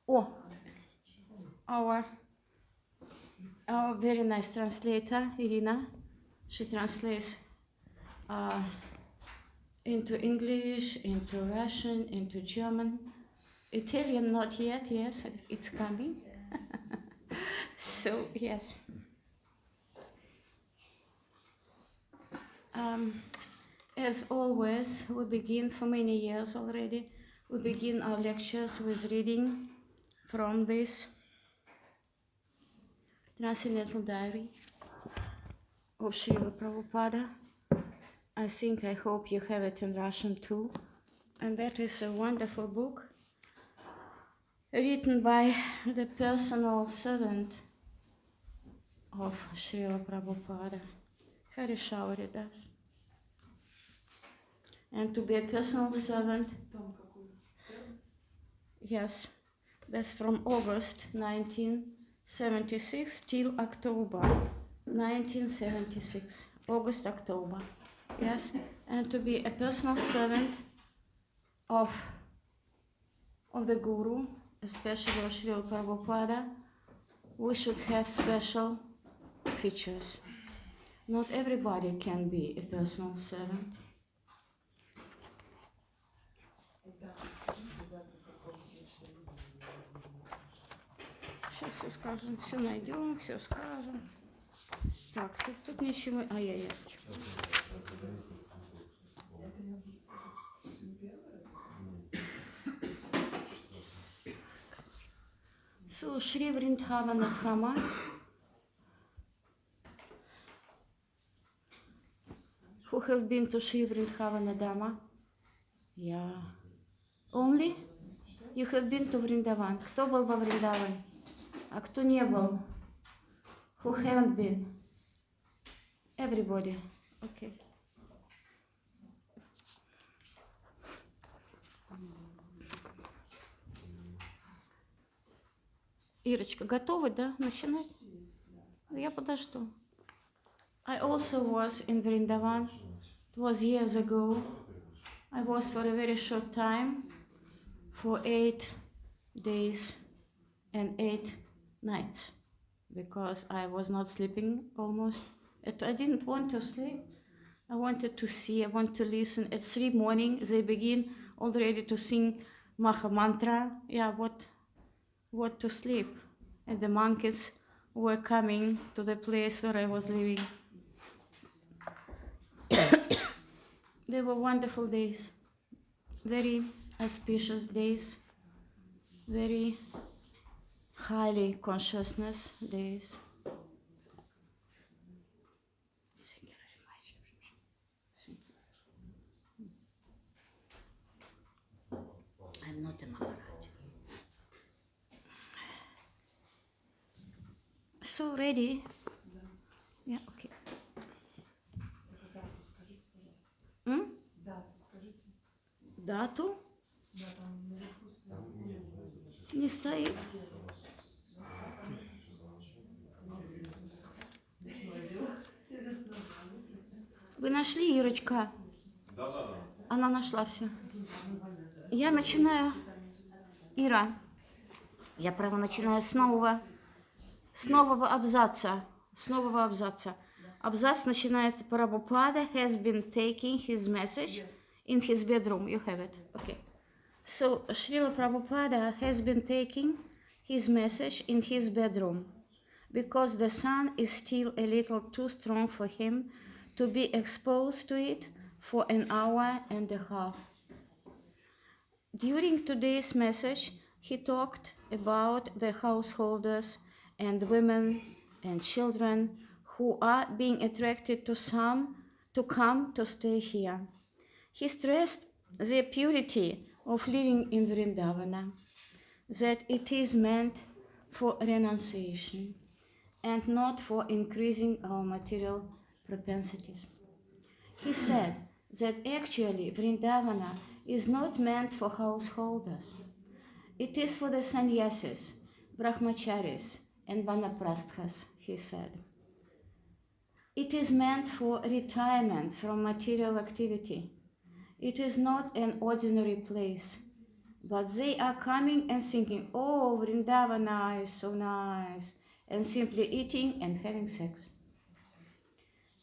Oh, our very nice translator, Irina, she translates into English, into Russian, into German. Italian, not yet, yes, it's coming. So, yes. As always, we begin for many years already. We begin our lectures with reading from this Transcendental Diary of Srila Prabhupada. I hope you have it in Russian too. And that is a wonderful book written by the personal servant of Srila Prabhupada, Harishavari Das. And to be a personal servant, yes, that's from August 1976 till October 1976, August, October, yes, and to be a personal servant of the Guru, especially of Srila Prabhupada, we should have special features. Not everybody can be a personal servant. Сейчас все скажем, все найдем, все скажем. Так, тут ничего, я есть. So, Shri Vrindavana Dhama. Who have been to Shri Vrindavana Dhama? Yeah. Only? You have been to Vrindavan. Кто был во Вриндаване? А кто не был? Who haven't been? Everybody. Okay. Ирочка, готова, да, начинать? Я подожду. I also was in Vrindavan. It was years ago. I was for a very short time, for 8 days and 8 nights, because I was not sleeping almost. I didn't want to sleep. I wanted to see, I want to listen. At 3 morning, they begin already to sing Maha Mantra. Yeah, what to sleep. And the monkeys were coming to the place where I was living. They were wonderful days, very auspicious days, very highly consciousness days. Thank you very much. Thank you. I'm not a Maharaj. So ready? Yeah, okay. Дату? Не стоит. Вы нашли, Ирочка? Да. Она нашла все. Я начинаю, Ира, я право начинаю с нового абзаца. Абзац начинает Prabhupada has been taking his message in his bedroom. You have it. Okay. So, Srila Prabhupada has been taking his message in his bedroom because the sun is still a little too strong for him to be exposed to it for an hour and a half. During today's message, he talked about the householders and women and children who are being attracted to come to stay here. He stressed the purity of living in Vrindavana, that it is meant for renunciation and not for increasing our material propensities. He said that actually Vrindavana is not meant for householders. It is for the sannyasis, brahmacharis, and vanaprasthas, he said. It is meant for retirement from material activity. It is not an ordinary place. But they are coming and thinking, oh, Vrindavana is so nice, and simply eating and having sex.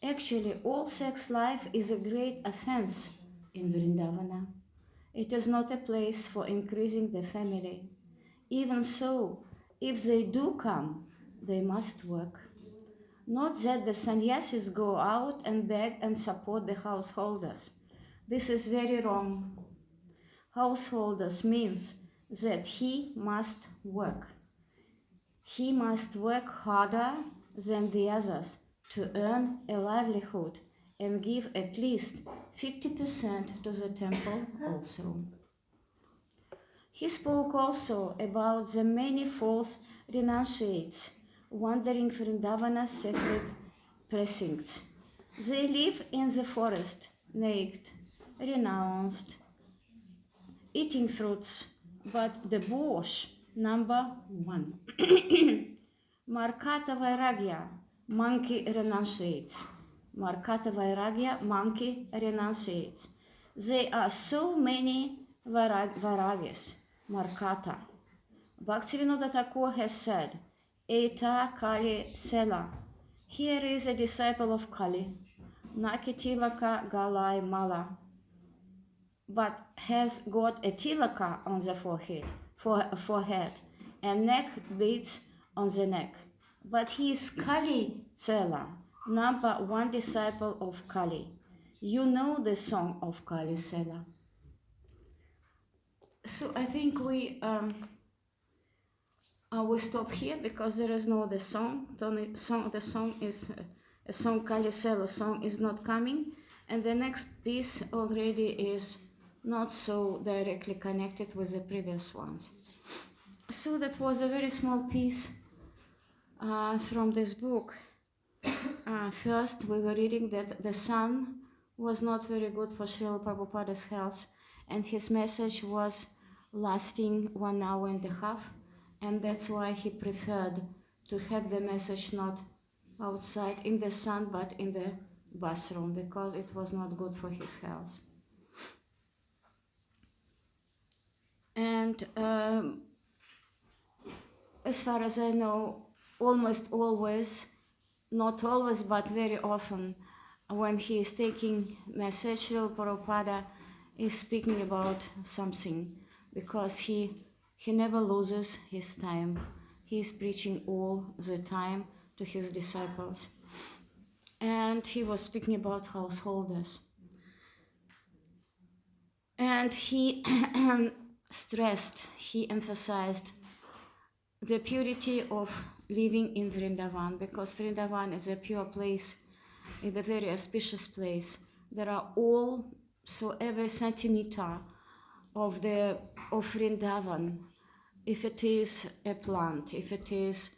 Actually, all sex life is a great offense in Vrindavana. It is not a place for increasing the family. Even so, if they do come, they must work. Not that the sannyasis go out and beg and support the householders. This is very wrong. Householders means that he must work. He must work harder than the others to earn a livelihood and give at least 50% to the temple also. He spoke also about the many false renunciates wandering Vrindavana's sacred precincts. They live in the forest, naked, renounced, eating fruits, but the Bosch number 1. Markata Vairagya, monkey renunciates. Markata Vairagya, monkey renunciates. There are so many Vairagyas. Markata. Bhaktivinoda Thakur has said, Eta Kali Sela. Here is a disciple of Kali, Nakitilaka Galai Mala, but has got a tilaka on the forehead and neck beads on the neck. But he is Kali Sela, number 1 disciple of Kali. You know the song of Kali Sela. So I think we will stop here because there is no other song. The song is a song Kali Sela song is not coming, and the next piece already is not so directly connected with the previous ones. So that was a very small piece from this book. First, we were reading that the sun was not very good for Srila Prabhupada's health, and his message was lasting 1 hour and a half, and that's why he preferred to have the message not outside in the sun but in the bathroom, because it was not good for his health. And as far as I know, almost always, not always, but very often, when he is taking message, Srila Prabhupada is speaking about something, because he never loses his time. He is preaching all the time to his disciples. And he was speaking about householders. And he stressed, he emphasized the purity of living in Vrindavan, because Vrindavan is a pure place, is a very auspicious place. There are all, so every centimeter of Vrindavan, if it is a plant, if it is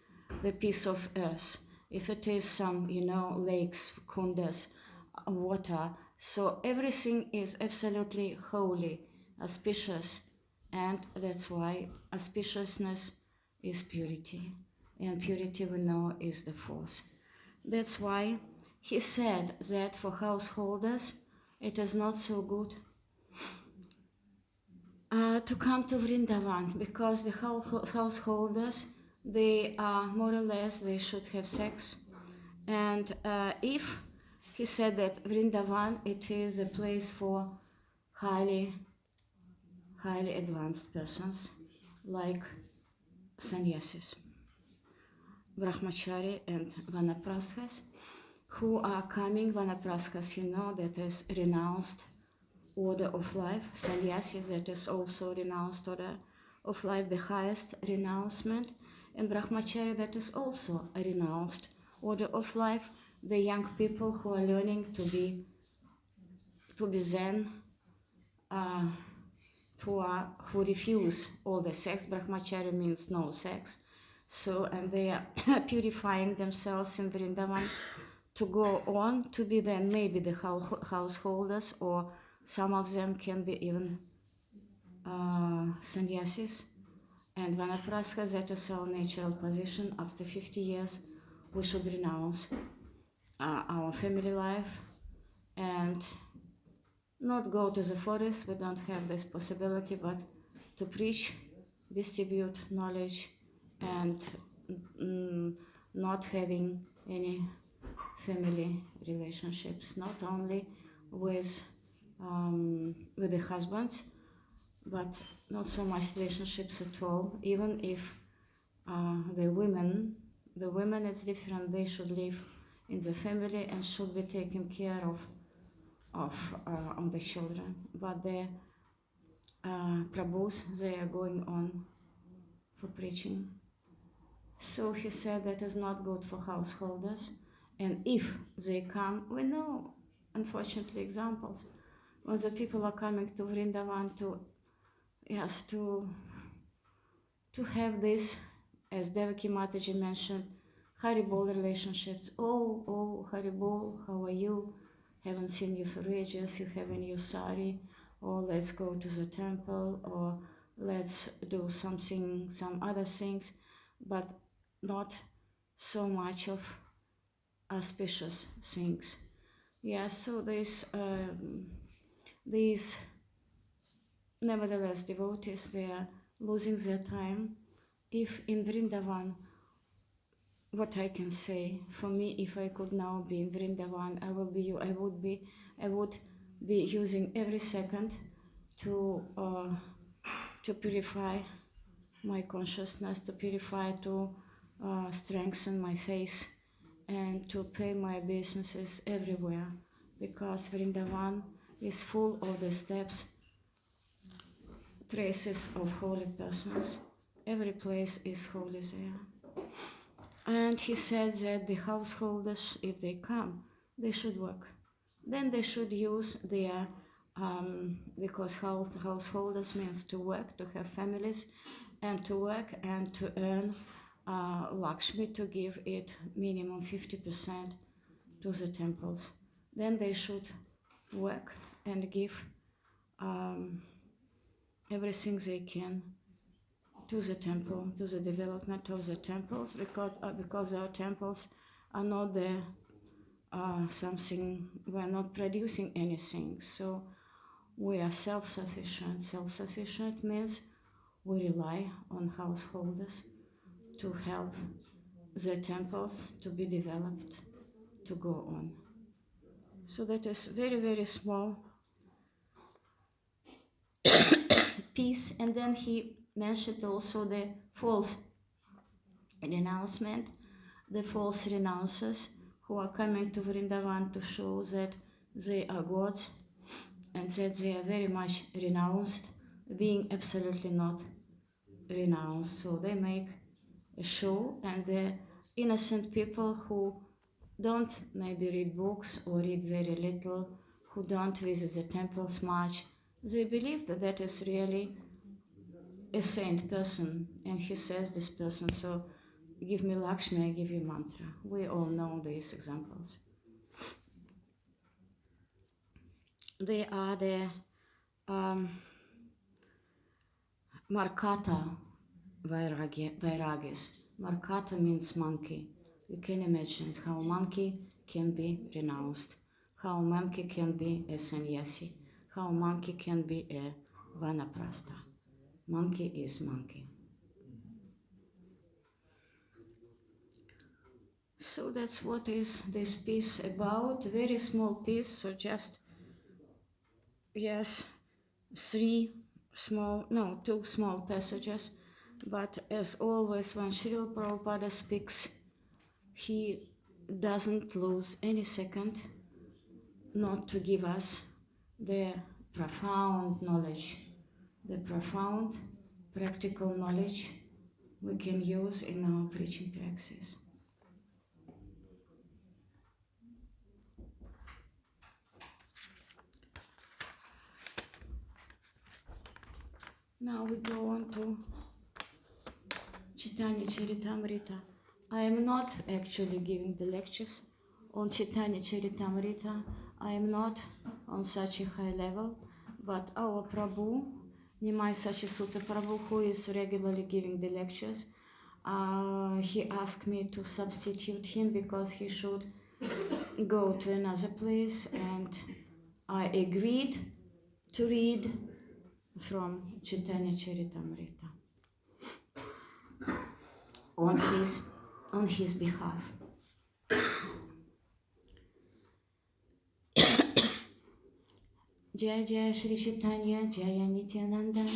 the piece of earth, if it is some, lakes, kundas, water, so everything is absolutely holy, auspicious, and that's why auspiciousness is purity, and purity we know is the force. That's why he said that for householders it is not so good to come to Vrindavan, because the householders, they are more or less, they should have sex. And if he said that Vrindavan, it is a place for highly advanced persons, like sannyasis, brahmachari and vanaprasthas, who are coming. Vanaprasthas, that is renounced order of life. Sannyasis, that is also renounced order of life, the highest renouncement. And brahmachari, that is also a renounced order of life, the young people who are learning to be Zen, who refuse all the sex. Brahmachari means no sex. So, and they are purifying themselves in Vrindavan to go on to be then maybe the householders, or some of them can be even sannyasis. And vanaprastha, that is our natural position. After 50 years, we should renounce our family life and not go to the forest. We don't have this possibility, but to preach, distribute knowledge, and not having any family relationships, not only with the husbands, but not so much relationships at all. Even if the women it's different. They should live in the family and should be taken care of the children. But the Prabhus, they are going on for preaching. So he said that is not good for householders. And if they come, we know, unfortunately, examples when the people are coming to Vrindavan to have this, as Devaki Mataji mentioned, Haribol relationships. Oh, Haribol, how are you? Haven't seen you for ages, you have a new sari, or let's go to the temple, or let's do something, some other things, but not so much of auspicious things. So these nevertheless devotees, they are losing their time. If in Vrindavan, what I can say, for me, if I could now be in Vrindavan, I would be using every second to purify my consciousness, to purify, to strengthen my faith, and to pay my businesses everywhere, because Vrindavan is full of the steps, traces of holy persons. Every place is holy there. And he said that the householders, if they come, they should work. Then they should use their, because householders means to work, to have families, and to work and to earn Lakshmi, to give it minimum 50% to the temples. Then they should work and give everything they can to the temple, to the development of the temples, because our temples are not there something, we are not producing anything. So we are self-sufficient. Self-sufficient means we rely on householders to help the temples to be developed, to go on. So that is very, very small piece. And then he mentioned also the false renouncement, the false renouncers who are coming to Vrindavan to show that they are gods and that they are very much renounced, being absolutely not renounced. So they make a show, and the innocent people who don't maybe read books or read very little, who don't visit the temples much, they believe that that is really a saint person, and he says this person, so give me Lakshmi, I give you mantra. We all know these examples. They are the Markata Vairagis. Markata means monkey. You can imagine how monkey can be renounced, how monkey can be a sannyasi, how monkey can be a vanaprastha. Monkey is monkey. So that's what is this piece about. Very small piece, so just, two small passages. But as always, when Srila Prabhupada speaks, he doesn't lose any second not to give us the profound knowledge, the profound practical knowledge we can use in our preaching praxis. Now we go on to Chaitanya Charitamrita. I am not actually giving the lectures on Chaitanya Charitamrita. I am not on such a high level, but our Prabhu, Nimai Sachisuta Prabhu, who is regularly giving the lectures, he asked me to substitute him because he should go to another place, and I agreed to read from Chaitanya Charitamrita on his behalf. Jaya Jaya Shri Chaitanya Jaya Nityananda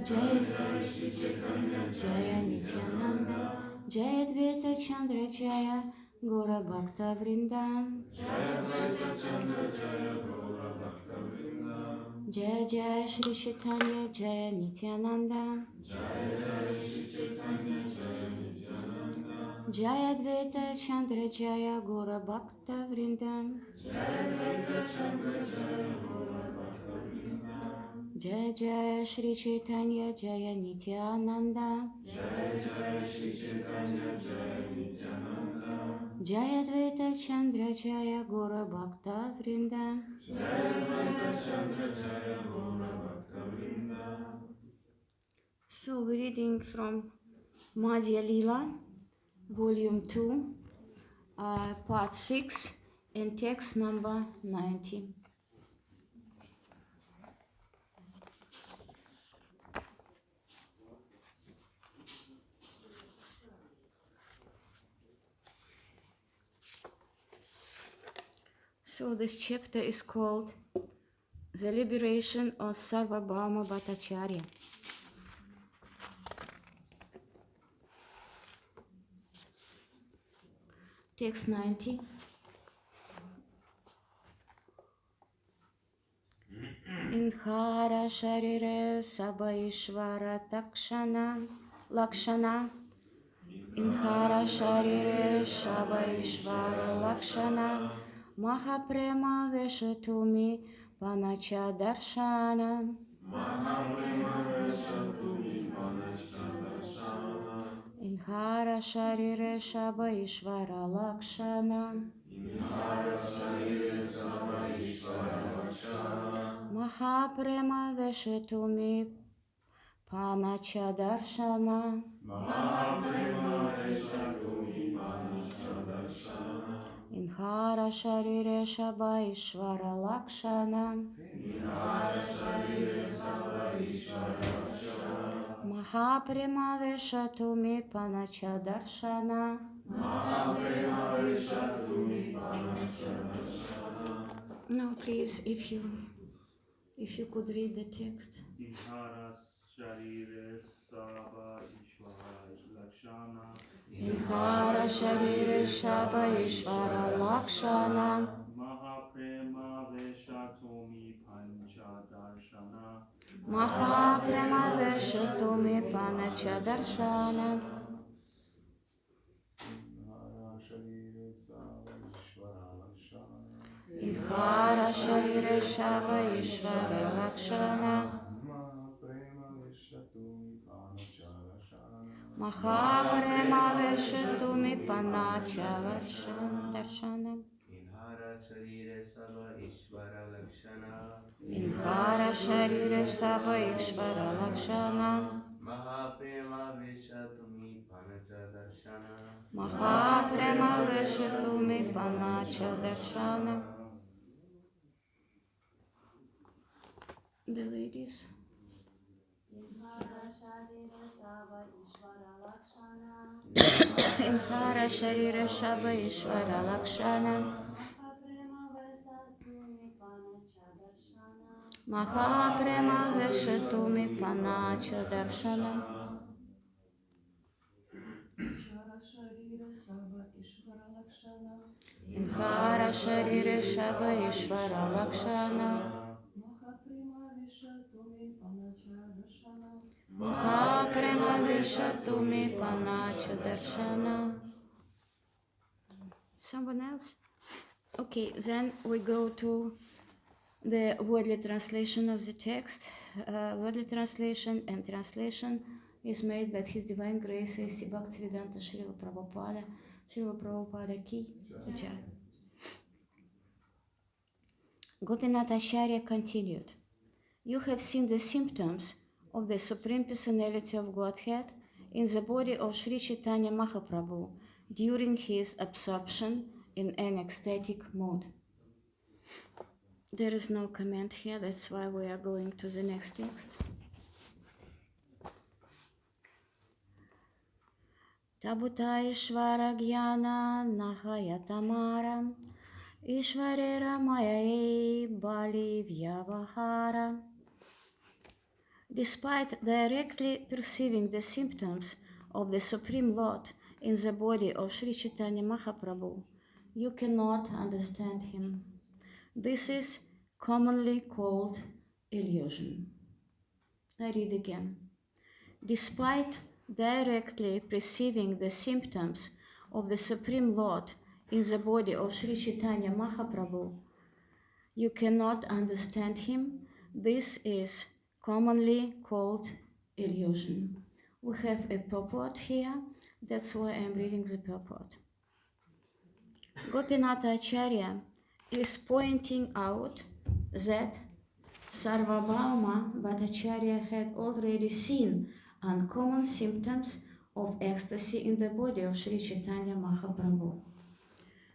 Jaya Jaya Shri Chaitanya Jaya Nityananda Jaya Dvaita Chandra Jaya Gora Bhakta Vrinda Jaya Dvaita Chandra Jaya Gora Bhakta Vrinda Jaya Jaya Shri Chaitanya Jaya Nityananda Jaya Jaya Shri Chaitanya Jaya Nityananda Jaya Dvaita Chandra Jaya Gora Bhakta Vrinda Jaya Dvaita Chandra Jaya Gora Bhakta Vrinda Jaya Jaya Shri Chaitanya Jaya Nityananda Jaya Jaya Shri Chaitanya Jaya Nityananda Jaya Dvaita Chandra Jaya Gora Bhakta Vrinda Jaya Dvaita Chandra Jaya Gora Bhakta Vrinda. So we're reading from Madhya Lila, Volume 2, Part 6, and text number 90. So this chapter is called The Liberation of Sarvabhauma Bhattacharya. Text 90. Inhara Sharire Sabaishvara Lakshana Inhara Sharire Sabaishvara Lakshana Mahaprema Veshatumi Panacha Darshana Mahaprema Veshatumi Panacha Darshana Inhara Sharire Sabaishvara Lakshana Inhara Sharire Sabaishvara Lakshana Mahaprema Veshatumi Panacha Darshana Mahaprema Veshatumi Panacha Darshana Inhara Sharire Sabaishvara Lakshana Inhara Sharire Sabaishvara Lakshana Mahaprema Veshatumi Panacha Darshana Mahaprema Veshatumi Panacha Darshana. Now please, if you could read the text. Inhara Sharire Saba Ishvara Lakshana Inhara Sharire Sabaishvara Lakshana Mahaprema Veshatumi Pancha Darshana Mahaprema Veshatumi Panacha Darshana Inhara Sharire Sabaishvara Lakshana Mahaprema Veshatumi Panacha Darshana Inhara Sharire Saba Ishvara Lakshana Inhara Sharire Sabaishvara Lakshana Mahaprema Veshatumi Panacha Darshana Mahaprema Veshatumi Panacha Darshana. The ladies. Inhara Sharire Sabaishvara Lakshana Mahaprema Veshatumi Panacha Darshana Inhara Sharire Sabaishvara Lakshana Mahaprema Veshatumi Panacha Darshana. Someone else? Okay, then we go to the wordly translation of the text. Wordly translation and translation is made by His Divine Grace A.C. Bhaktivedanta Srila Prabhupada. Srila Prabhupada Ki Jai. Gopinath Acharya continued. You have seen the symptoms of the Supreme Personality of Godhead in the body of Sri Chaitanya Mahaprabhu during his absorption in an ecstatic mood. There is no comment here, that's why we are going to the next text. Tabuta Ishvara Gyana Nahayatamaram Ishvarera Mayae Bali Vyavahara. Despite directly perceiving the symptoms of the Supreme Lord in the body of Sri Chaitanya Mahaprabhu, you cannot understand him. This is commonly called illusion. I read again. Despite directly perceiving the symptoms of the Supreme Lord in the body of Sri Chaitanya Mahaprabhu, you cannot understand him. This is commonly called illusion. We have a purport here, that's why I'm reading the purport. Gopinath Acharya is pointing out that Sarvabhauma Bhattacharya had already seen uncommon symptoms of ecstasy in the body of Sri Chaitanya Mahaprabhu.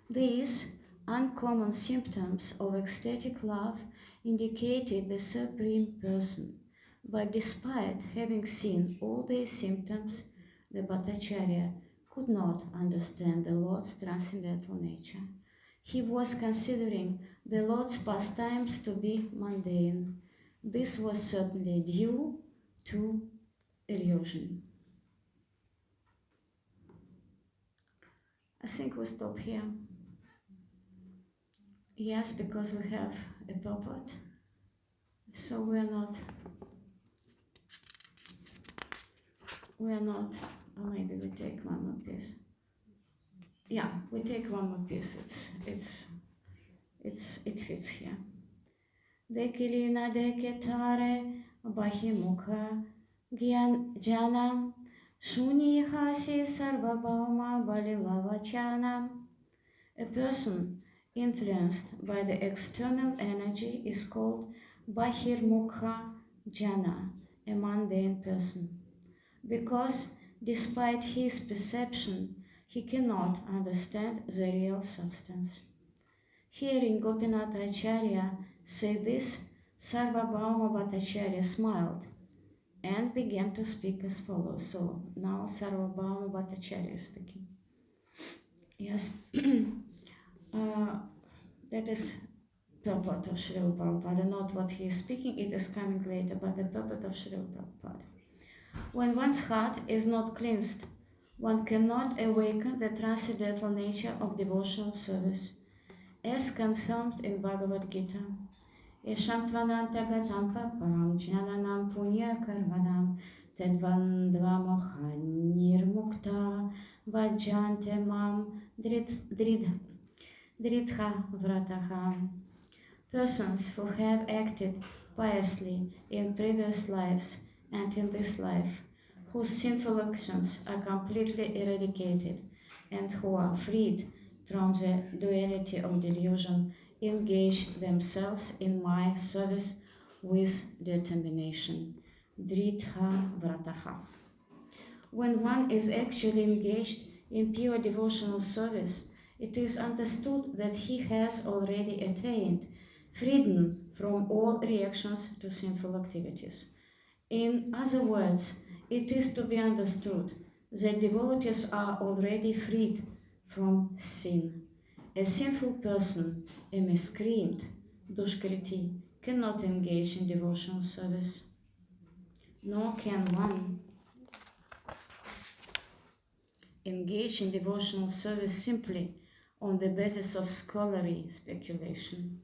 These uncommon symptoms of ecstatic love indicated the Supreme Person, but despite having seen all these symptoms, the Bhattacharya could not understand the Lord's transcendental nature. He was considering the Lord's pastimes to be mundane. This was certainly due to illusion. I think we stop here. Yes, because we have a purport. So we're not, or maybe we take one more piece. Yeah, we take one more piece. It fits here. Dekilina deketare bahimukha janam shuni hasi sarvabhauma balilavachanam. A person influenced by the external energy is called bahirmukha jana, a mundane person, because despite his perception, he cannot understand the real substance. Hearing Gopinath Acharya say this, Sarvabhauma Bhattacharya smiled and began to speak as follows. So now Sarvabhauma Bhattacharya is speaking. Yes, that is purport of Srila Prabhupada, not what he is speaking, it is coming later, but the purport of Srila Prabhupada. When one's heart is not cleansed, one cannot awaken the transcendental nature of devotional service, as confirmed in Bhagavad Gita. Esham tvanantagatam paparam jnananam punya karvanam tedvandvamoha nirmukta vajjante mam dridha vrataha. Persons who have acted piously in previous lives and in this life, whose sinful actions are completely eradicated and who are freed from the duality of delusion, engage themselves in my service with determination. Dritha vrataha. When one is actually engaged in pure devotional service, it is understood that he has already attained freedom from all reactions to sinful activities. In other words, it is to be understood that devotees are already freed from sin. A sinful person, a miscreant, dushkriti, cannot engage in devotional service, nor can one engage in devotional service simply on the basis of scholarly speculation.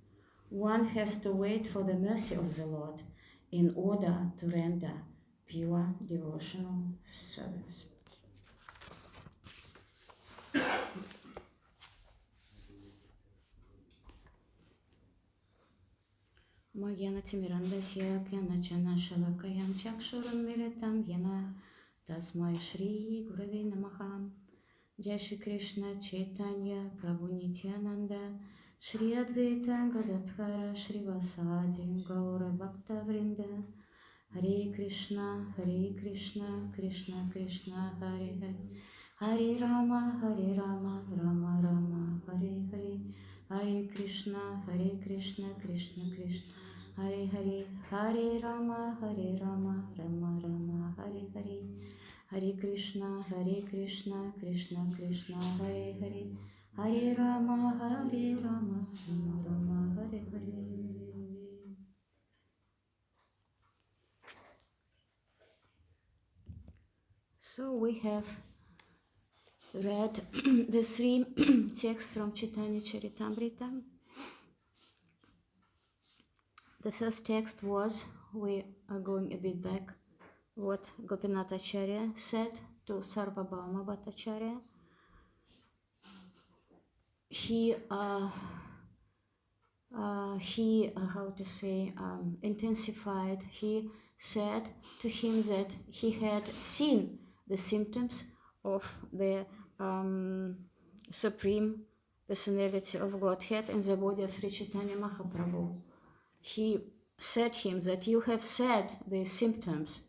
One has to wait for the mercy of the Lord in order to render pure devotional service. Magyana Timirandasya Kyanachana Shalakayam Chakshuram Militam Yena Tasmai Shri Gurave Namaha. Jai Shri Krishna Chaitanya Prabhu Nityananda Shri Advaita Gadadhara Shri Vasadi Gaura Bhakta Vrinda. Hare Krishna Krishna Krishna Hare Hare, Hare Rama Rama Rama Hare Hare, Hare Krishna Krishna Krishna Hare Hare, Hare Rama Rama Rama Hare Hare, Hare Krishna, Krishna Krishna, Hare Hare, Hare Rama, Rama Rama, Hare Hare. So we have read the three texts from Chaitanya Charitamrita. The first text was, we are going a bit back, what Gopinath Acharya said to Sarvabhauma Bhattacharya. He intensified, he said to him that he had seen the symptoms of the Supreme Personality of Godhead in the body of Sri Chaitanya Mahaprabhu. He said him that you have said the symptoms.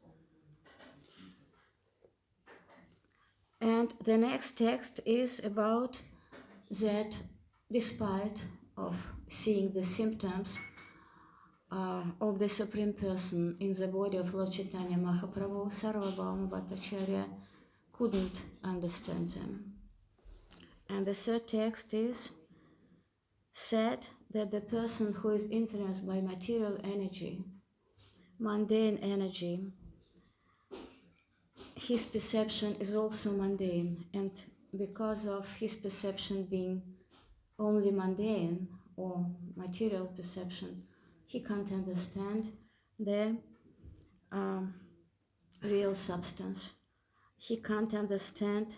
And the next text is about that despite of seeing the symptoms of the Supreme Person in the body of Lord Chaitanya Mahaprabhu, Sarvabhauma Bhattacharya couldn't understand them. And the third text is said that the person who is influenced by material energy, mundane energy, his perception is also mundane, and because of his perception being only mundane or material perception, he can't understand the real substance. He can't understand,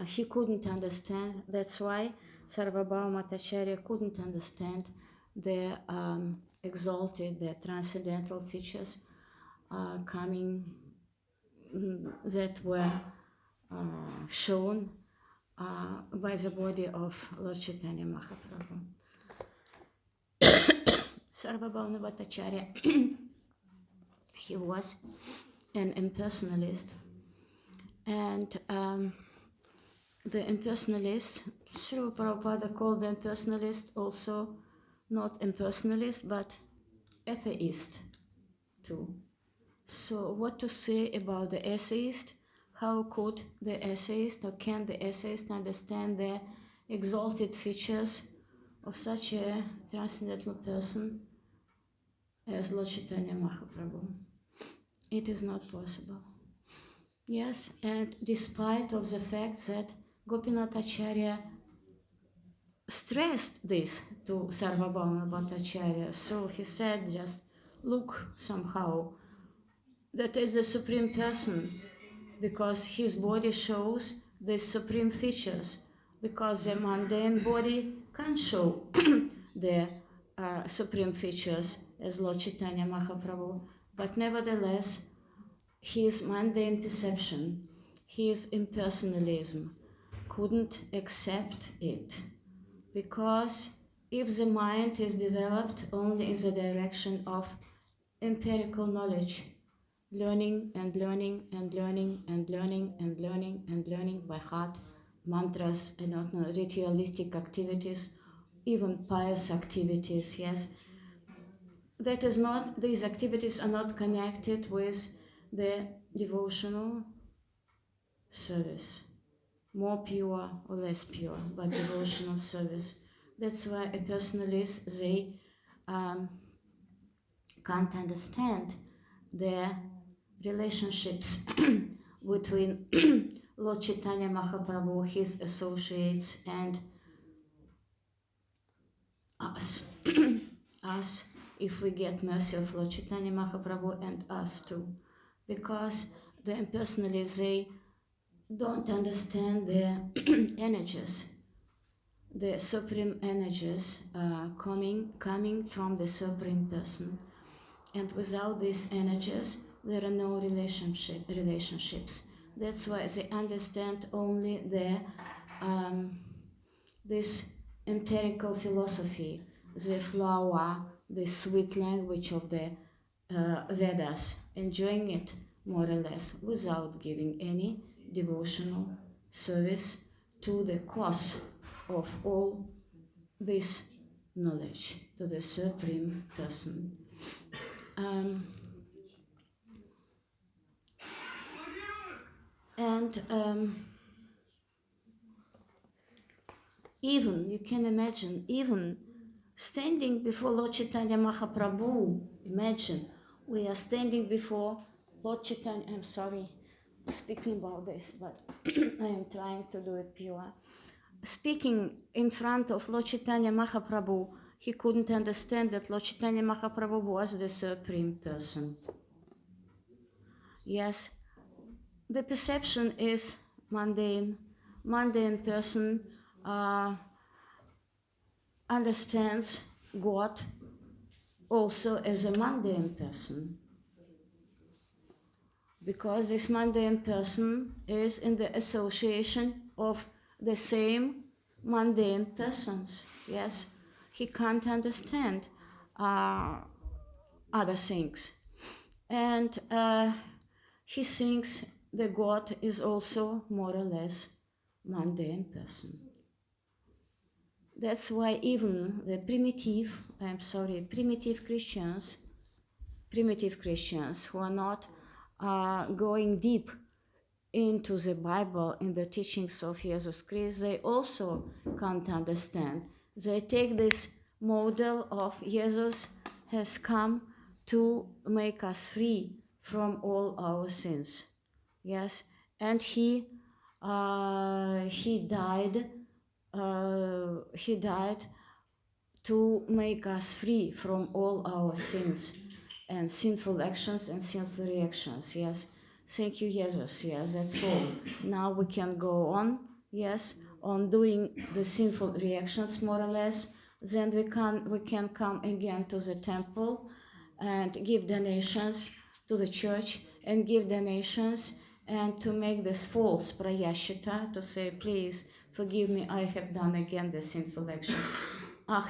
he couldn't understand, that's why Sarvabhauma Bhattacharya couldn't understand the exalted, the transcendental features coming that were shown by the body of Lord Chaitanya Mahaprabhu. Sarvabhauma Bhattacharya, he was an impersonalist, and the impersonalist, Srila Prabhupada called the impersonalist also not impersonalist but atheist too. So what to say about the atheist? How could the atheist, or can the atheist understand the exalted features of such a transcendental person as Lord Chaitanya Mahaprabhu? It is not possible. Yes, and despite of the fact that Gopinath Acharya stressed this to Sarvabhauma Bhattacharya, so he said, just look somehow, that is the Supreme Person, because his body shows the supreme features, because the mundane body can't show the supreme features as Lord Chaitanya Mahaprabhu, but nevertheless, his mundane perception, his impersonalism, couldn't accept it, because if the mind is developed only in the direction of empirical knowledge, learning and learning and learning and learning and learning and learning by heart, mantras, I don't know, ritualistic activities, even pious activities, yes. That is not, these activities are not connected with the devotional service, more pure or less pure, but devotional service. That's why a personalist, they can't understand the relationships between Lord Chaitanya Mahaprabhu, his associates, and us. Us, if we get mercy of Lord Chaitanya Mahaprabhu, and us too. Because the impersonalists, they don't understand the energies, the supreme energies coming from the Supreme Person. And without these energies, there are no relationships. That's why they understand only the this empirical philosophy, the flower, the sweet language of the Vedas, enjoying it more or less without giving any devotional service to the cause of all this knowledge, to the Supreme Person. And even, you can imagine, even standing before Lord Chaitanya Mahaprabhu, imagine, we are standing before Lord Chaitanya, I'm sorry, speaking about this, but I am trying to do it pure. Speaking in front of Lord Chaitanya Mahaprabhu, he couldn't understand that Lord Chaitanya Mahaprabhu was the Supreme Person. Yes, the perception is mundane. Mundane person understands God also as a mundane person, because this mundane person is in the association of the same mundane persons. Yes, he can't understand other things, and he thinks that God is also more or less mundane person. That's why even the primitive Christians who are not going deep into the Bible, in the teachings of Jesus Christ, they also can't understand. They take this model of Jesus has come to make us free from all our sins. Yes, and he died. He died to make us free from all our sins and sinful actions and sinful reactions. Yes, thank you, Jesus. Yes, that's all. Now we can go on. Yes, on doing the sinful reactions more or less. Then we can come again to the temple and give donations to the church and give donations and to make this false prayashita, to say, please forgive me, I have done again the sinful action.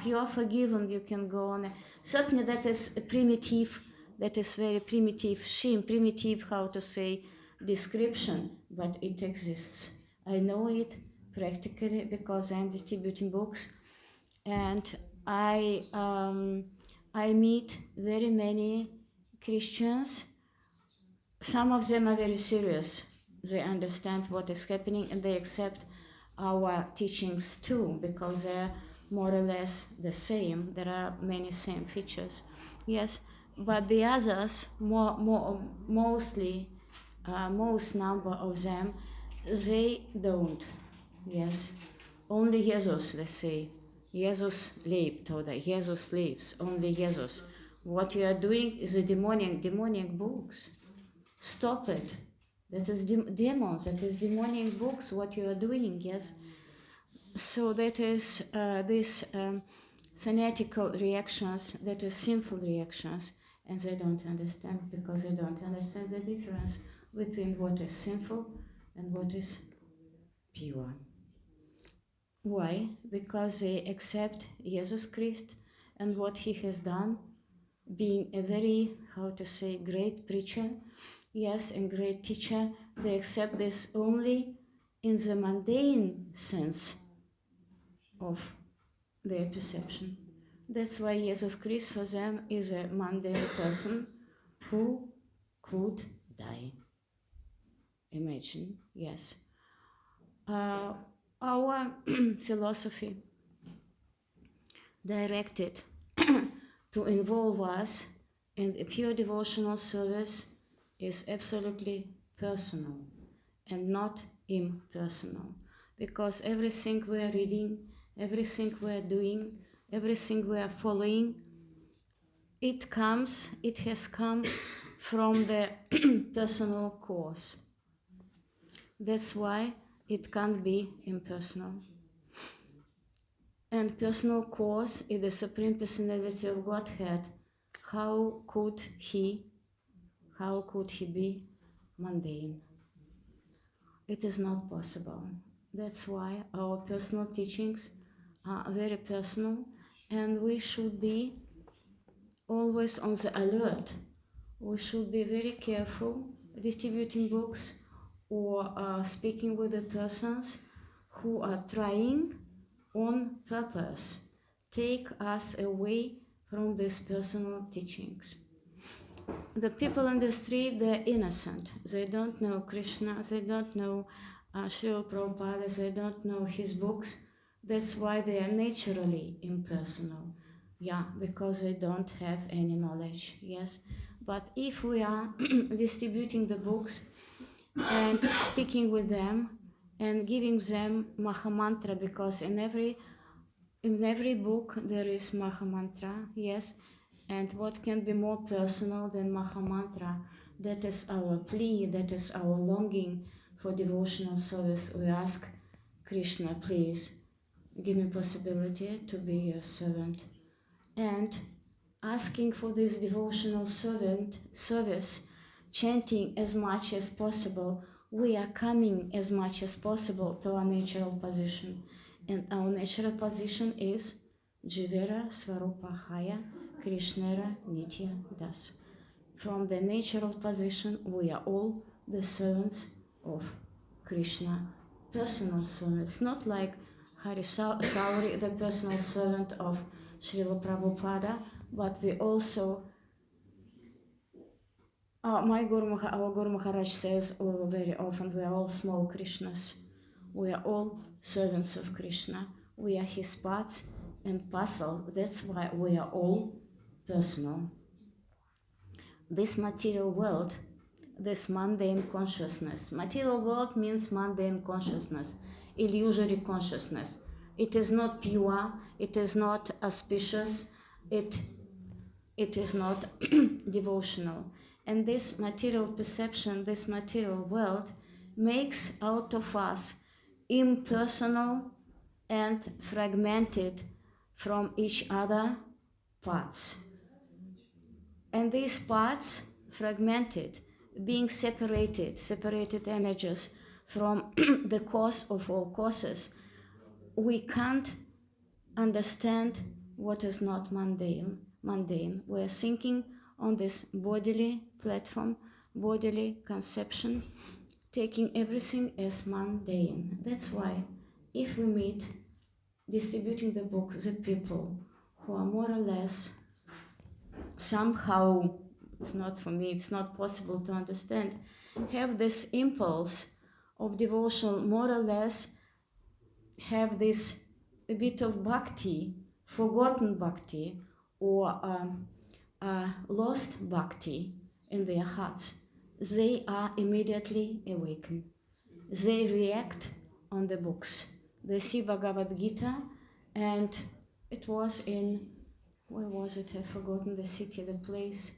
You are forgiven, you can go on. Certainly that is a primitive, that is very primitive, how to say, description, but it exists. I know it practically because I'm distributing books, and I meet very many Christians. Some of them are very serious. They understand what is happening and they accept our teachings too, because they're more or less the same. There are many same features. Yes, but the others, mostly, most number of them, they don't. Yes, only Jesus, they say. Jesus lebt, oder Jesus lives, only Jesus. What you are doing is a demonic books. Stop it. That is demons, that is demonic books, what you are doing, yes. So that is these fanatical reactions, that is sinful reactions, and they don't understand, because they don't understand the difference between what is sinful and what is pure. Why? Because they accept Jesus Christ and what he has done, being a very, how to say, great preacher, yes, and great teacher. They accept this only in the mundane sense of their perception. That's why Jesus Christ for them is a mundane person who could die. Imagine, yes. Our philosophy directed to involve us in a pure devotional service is absolutely personal and not impersonal, because everything we are reading, everything we are doing, everything we are following, it has come from the personal cause. That's why it can't be impersonal. And personal cause is the Supreme Personality of Godhead. How could he be mundane? It is not possible. That's why our personal teachings are very personal, and we should be always on the alert. We should be very careful distributing books or speaking with the persons who are trying on purpose take us away from these personal teachings. the people in the street, they're innocent. They don't know Krishna, they don't know Srila Prabhupada, they don't know his books. That's why they are naturally impersonal. Yeah, because they don't have any knowledge, yes. But if we are distributing the books and speaking with them and giving them Mahamantra, because in every book there is Mahamantra, yes, and what can be more personal than Mahamantra? That is our plea, that is our longing for devotional service. We ask Krishna, please give me possibility to be your servant. And asking for this devotional service, chanting as much as possible, we are coming as much as possible to our natural position. And our natural position is Jivera Svarupahaya Krishnera Nitya Das. From the natural position, we are all the servants of Krishna, personal servants, not like Hari Sauri, the personal servant of Srila Prabhupada, but we also, our Guru Maharaj says very often, we are all small Krishnas. We are all servants of Krishna. We are his parts and parcels. That's why we are all personal. This material world, this mundane consciousness. Material world means mundane consciousness, illusory consciousness. It is not pure, it is not auspicious, it is not devotional. And this material perception, this material world, makes out of us impersonal and fragmented from each other parts. And these parts, fragmented, being separated energies from the cause of all causes, we can't understand what is not mundane. We're thinking on this bodily platform, bodily conception, taking everything as mundane. That's why if we meet distributing the books, the people who are more or less somehow, it's not for me, it's not possible to understand, have this impulse of devotion, more or less have this a bit of bhakti, forgotten bhakti, or lost bhakti in their hearts, they are immediately awakened. They react on the books. They see Bhagavad Gita, and it was in, where was it? I've forgotten the city, the place.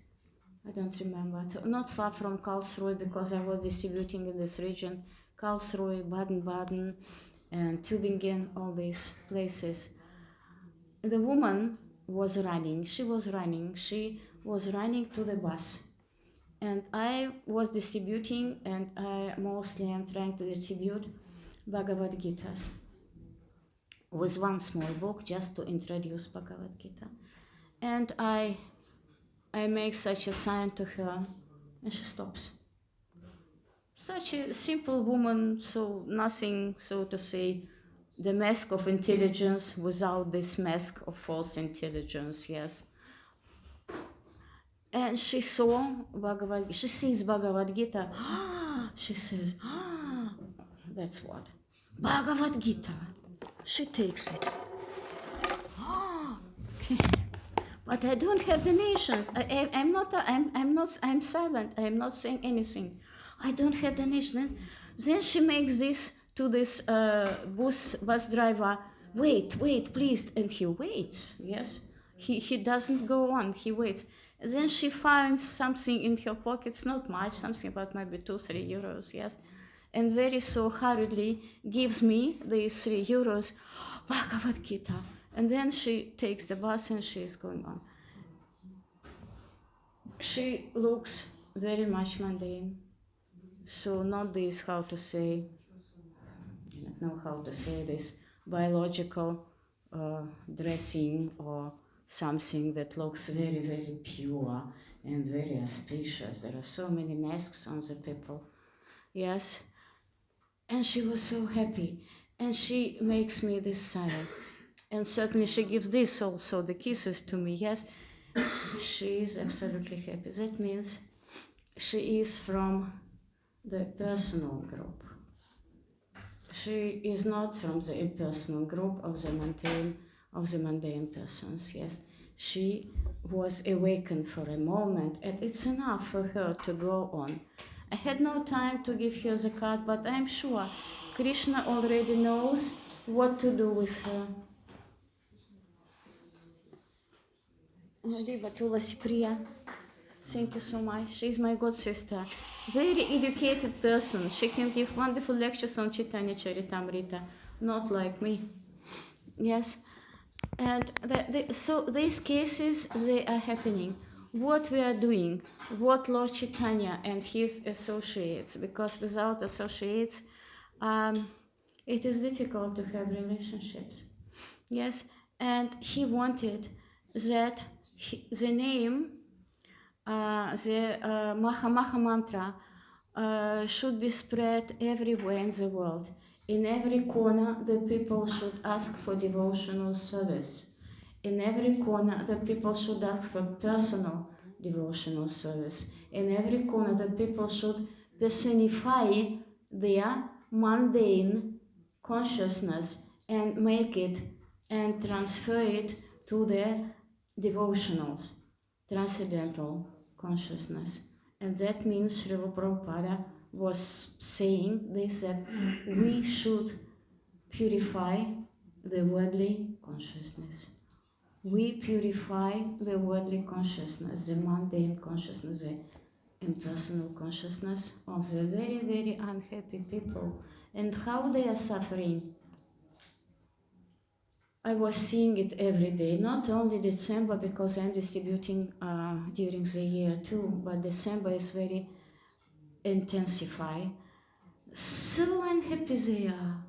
I don't remember. So not far from Karlsruhe, because I was distributing in this region. Karlsruhe, Baden-Baden, and Tübingen, all these places. The woman was running. She was running to the bus. And I was distributing, and I mostly am trying to distribute Bhagavad Gitas with one small book just to introduce Bhagavad Gita. And I make such a sign to her, and she stops. Such a simple woman, so nothing, so to say, the mask of intelligence without this mask of false intelligence, yes. And she saw she sees Bhagavad Gita. She says, that's what? Bhagavad Gita. She takes it. Okay. But I don't have donations. I'm silent. I'm not saying anything. I don't have donation. Then she makes this to this bus driver. Wait, please. And he waits, yes. He doesn't go on, he waits. Then she finds something in her pockets, not much, something about maybe 2-3 euros, yes. And very so hurriedly gives me these 3 euros, Bhagavad Gita. And then she takes the bus and she's going on. She looks very much mundane. So not this, how to say, I don't know how to say this, biological dressing or something that looks very, very pure and very auspicious. There are so many masks on the people. Yes. And she was so happy. And she makes me this sign. And certainly she gives this also, the kisses to me, yes. She is absolutely happy. That means she is from the personal group. She is not from the impersonal group of the mundane persons. Yes, she was awakened for a moment, and it's enough for her to go on. I had no time to give her the card, but I'm sure Krishna already knows what to do with her. Riba Tulasi Priya. Thank you so much. She's my god sister. Very educated person. She can give wonderful lectures on Chaitanya Charitamrita. Not like me. Yes. And so these cases, they are happening. What we are doing, what Lord Chaitanya and his associates, because without associates, it is difficult to have relationships. Yes. And he wanted that the name, the Maha Maha mantra should be spread everywhere in the world. In every corner, the people should ask for devotional service. In every corner, the people should ask for personal devotional service. In every corner, the people should personify their mundane consciousness and make it and transfer it to their devotionals, transcendental consciousness. And that means Srila Prabhupada was saying this, that we should purify the worldly consciousness. We purify the worldly consciousness, the mundane consciousness, the impersonal consciousness of the very, very unhappy people, and how they are suffering. I was seeing it every day, not only December, because I'm distributing during the year too, but December is very intensified. So unhappy they are,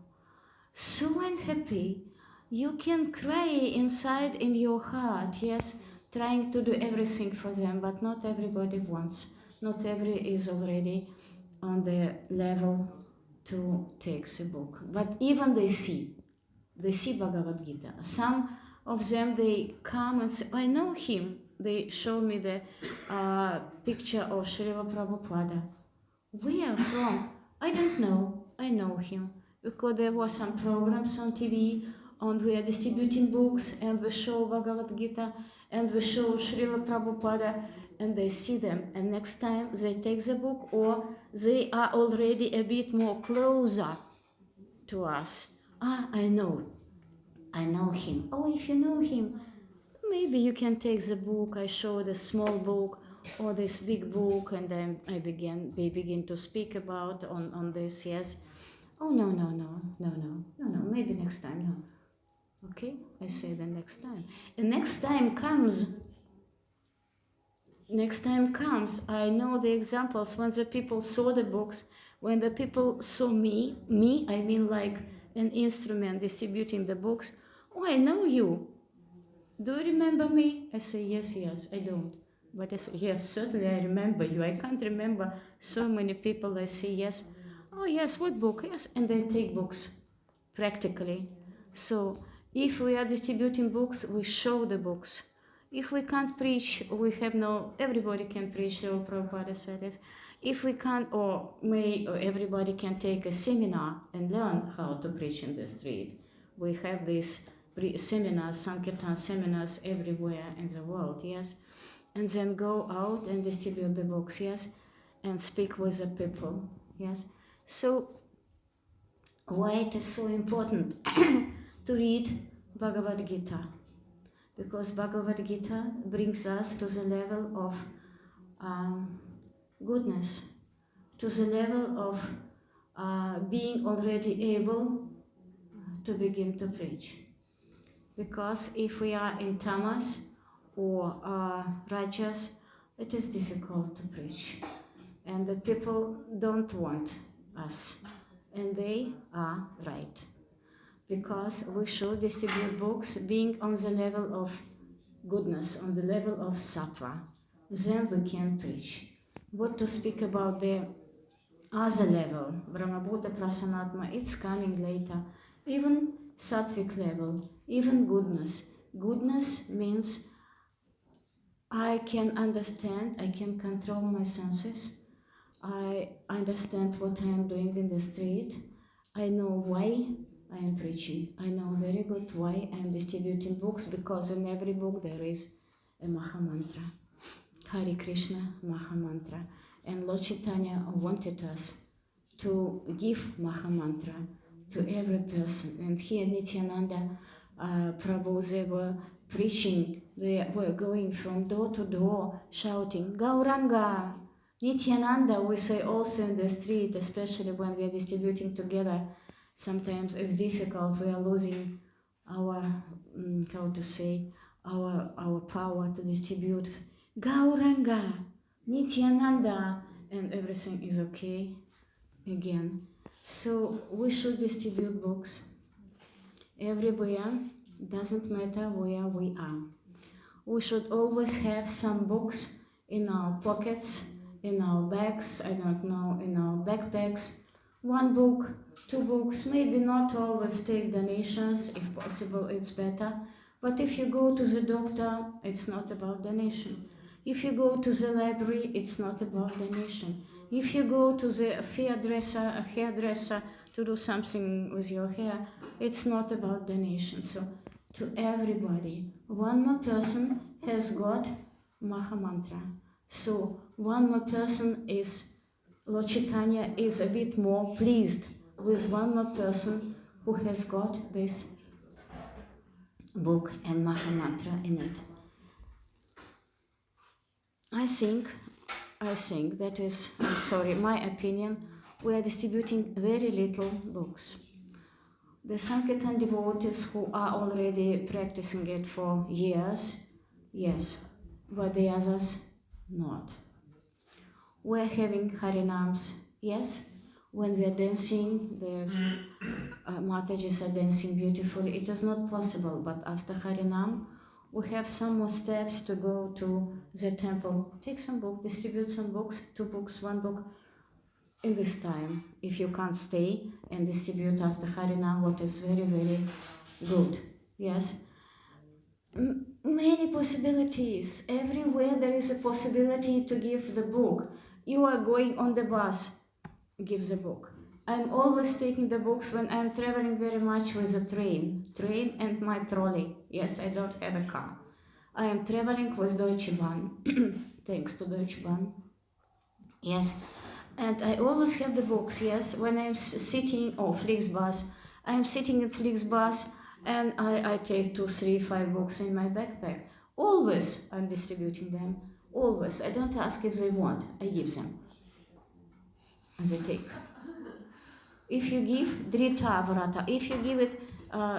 so unhappy. You can cry inside in your heart, yes, trying to do everything for them, but not everybody wants. Not every is already on the level to take the book. But even they see Bhagavad Gita. Some of them, they come and say, I know him. They show me the picture of Srila Prabhupada. Where from? I don't know. I know him. Because there were some programs on TV, and we are distributing books, and we show Bhagavad Gita, and we show Srila Prabhupada, and they see them. And next time they take the book, or they are already a bit more closer to us. I know him. Oh, if you know him, maybe you can take the book. I show the small book or this big book, and then they begin to speak about on this, yes. Oh, no, maybe next time, no. Okay, I say the next time. And next time comes, I know the examples when the people saw the books, when the people saw me, I mean like an instrument distributing the books. Oh, I know you. Do you remember me? I say, yes, I don't. But I say, yes, certainly I remember you. I can't remember so many people. I say, yes. Oh, yes, what book? Yes, and they take books, practically. So if we are distributing books, we show the books. If we can't preach, everybody can preach, or Prabhupada said this. If we can't, or everybody can take a seminar and learn how to preach in the street. We have these seminars, Sankirtan seminars everywhere in the world, yes? And then go out and distribute the books, yes? And speak with the people, yes? So, why it is so important to read Bhagavad Gita? Because Bhagavad Gita brings us to the level of goodness, to the level of being already able to begin to preach. Because if we are in tamas or rajas, it is difficult to preach. And the people don't want us. And they are right. Because we should distribute books being on the level of goodness, on the level of sattva. Then we can preach. What to speak about the other level, Brahmabhuta Prasanatma, it's coming later. Even sattvic level, even goodness. Goodness means I can understand, I can control my senses. I understand what I am doing in the street. I know why I am preaching. I know very good why I am distributing books, because in every book there is a Maha Mantra. Hare Krishna Maha Mantra. And Lord Chaitanya wanted us to give Maha Mantra to every person. And here Nityananda Prabhu, they were preaching, they were going from door to door shouting, Gauranga, Nityananda, we say also in the street, especially when we are distributing together. Sometimes it's difficult, we are losing our, how to say, our power to distribute. Gauranga, Nityananda, and everything is okay again. So we should distribute books everywhere, doesn't matter where we are. We should always have some books in our pockets, in our bags, I don't know, in our backpacks. One book, two books, maybe not always take donations, if possible it's better. But if you go to the doctor, it's not about donation. If you go to the library, it's not about donation. If you go to the hairdresser to do something with your hair, it's not about donation. So to everybody, one more person has got Maha Mantra. So one more person is, Lord Chaitanya is a bit more pleased with one more person who has got this book and Maha Mantra in it. I think that is, I'm sorry, my opinion, we are distributing very little books. The Sankirtan devotees who are already practicing it for years, yes, but the others, not. We're having Harinams, yes, when we are dancing, the Matajis are dancing beautifully. It is not possible, but after Harinam, we have some more steps to go to the temple. Take some book, distribute some books, 2 books, 1 book in this time. If you can't stay and distribute after Harinam, what is very, very good. Yes. Many possibilities. Everywhere there is a possibility to give the book. You are going on the bus, give the book. I'm always taking the books when I'm traveling very much with the train and my trolley. Yes, I don't have a car. I am traveling with Deutsche Bahn, thanks to Deutsche Bahn. Yes, and I always have the books, yes, when I'm sitting, Flixbus, I'm sitting in Flixbus and I take 2, 3, 5 books in my backpack. Always I'm distributing them, always. I don't ask if they want, I give them. And they take. If you give, drita vrata, if you give it